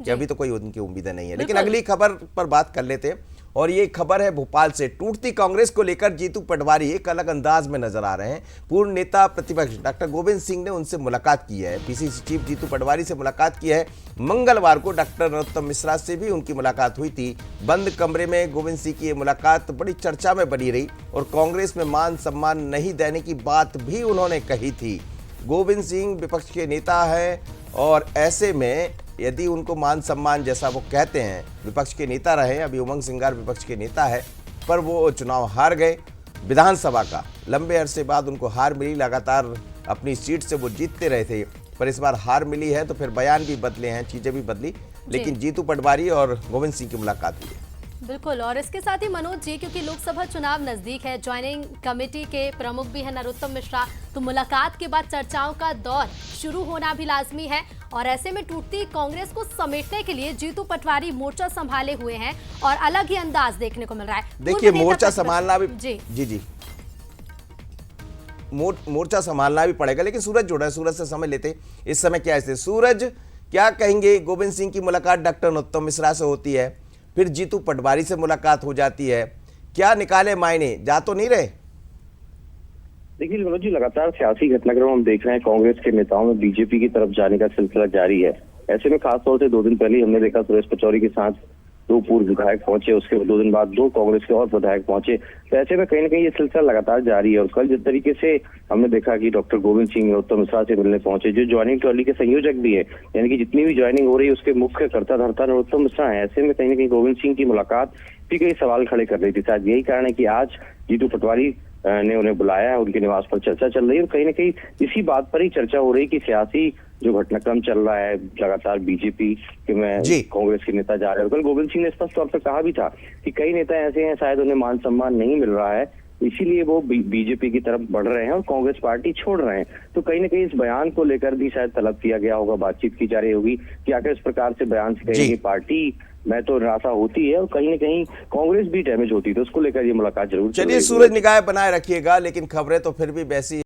कि अभी तो कोई उनकी उम्मीदें नहीं है। लेकिन बिल्कुल। अगली खबर पर बात कर लेते हैं, और ये खबर है भोपाल से। टूटती कांग्रेस को लेकर जीतू पटवारी एक अलग अंदाज में नजर आ रहे हैं। पूर्व नेता प्रतिपक्ष डॉक्टर गोविंद सिंह ने उनसे मुलाकात की है। पीसीसी चीफ जीतू पटवारी से मुलाकात की है। मंगलवार को डॉक्टर नरोत्तम मिश्रा से भी उनकी मुलाकात हुई थी। बंद कमरे में गोविंद सिंह की ये मुलाकात बड़ी चर्चा में बनी रही, और कांग्रेस में मान सम्मान नहीं देने की बात भी उन्होंने कही थी। गोविंद सिंह विपक्ष के नेता हैं, और ऐसे में यदि उनको मान सम्मान, जैसा वो कहते हैं, विपक्ष के नेता रहे, अभी उमंग सिंगार विपक्ष के नेता है, पर वो चुनाव हार गए विधानसभा का। लंबे अरसे बाद उनको हार मिली। लगातार अपनी सीट से वो जीतते रहे थे, पर इस बार हार मिली है, तो फिर बयान भी बदले हैं, चीजें भी बदली। लेकिन जीतू पटवारी और गोविंद सिंह की मुलाकात हुई है। बिल्कुल, और इसके साथ ही मनोज जी, क्योंकि लोकसभा चुनाव नजदीक है, ज्वाइनिंग कमेटी के प्रमुख भी है नरोत्तम मिश्रा, तो मुलाकात के बाद चर्चाओं का दौर शुरू होना भी लाजमी है। और ऐसे में टूटती कांग्रेस को समेटने के लिए जीतू पटवारी मोर्चा संभाले हुए हैं, और अलग ही अंदाज देखने को मिल रहा है। देखिए, मोर्चा संभालना भी जी मोर्चा संभालना भी पड़ेगा। लेकिन सूरज जुड़ा है, सूरज से समझ लेते इस समय क्या है। सूरज, क्या कहेंगे? गोविंद सिंह की मुलाकात डॉक्टर नरोत्तम मिश्रा से होती है, फिर जीतू पटवारी से मुलाकात हो जाती है, क्या निकाले मायने? जा तो नहीं रहे? देखिए मनोज जी, लगातार सियासी घटनाक्रम हम देख रहे हैं। कांग्रेस के नेताओं में बीजेपी की तरफ जाने का सिलसिला जारी है। ऐसे में खासतौर से 2 दिन पहले हमने देखा सुरेश पचौरी के साथ 2 पूर्व विधायक पहुंचे, उसके 2 दिन बाद 2 कांग्रेस के और विधायक पहुंचे। तो ऐसे में कहीं ना कहीं ये सिलसिला लगातार जारी है। और कल जिस तरीके से हमने देखा कि डॉक्टर गोविंद सिंह नरोत्तम मिश्रा से मिलने पहुंचे, जो ज्वाइनिंग टॉली के संयोजक भी है, यानी कि जितनी भी ज्वाइनिंग हो रही है उसके मुख्य कर्ता धर्ता नरोत्तम मिश्रा है। ऐसे में कहीं ना कहीं गोविंद सिंह की मुलाकात भी कई सवाल खड़े कर रही थी। शायद यही कारण है कि आज जीतू पटवारी ने उन्हें बुलाया है, उनके निवास पर चर्चा चल रही है। और कहीं ना कहीं इसी बात पर ही चर्चा हो रही है कि सियासी जो घटनाक्रम चल रहा है लगातार बीजेपी के में कांग्रेस के नेता जा रहे हैं। कल गोविंद सिंह ने स्पष्ट तौर पर कहा भी था कि कई नेता ऐसे हैं शायद उन्हें मान सम्मान नहीं मिल रहा है, इसीलिए वो बीजेपी की तरफ बढ़ रहे हैं और कांग्रेस पार्टी छोड़ रहे हैं। तो कहीं ना कहीं इस बयान को लेकर भी शायद तलब किया गया होगा, बातचीत की जा रही होगी कि आखिर इस प्रकार से बयान से कहीं पार्टी मैं तो निराशा होती है और कहीं ना कहीं कांग्रेस भी डैमेज होती है। तो उसको लेकर ये मुलाकात जरूर। चलिए सूरज, निगाह बनाए रखिएगा। लेकिन खबरें तो फिर भी वैसी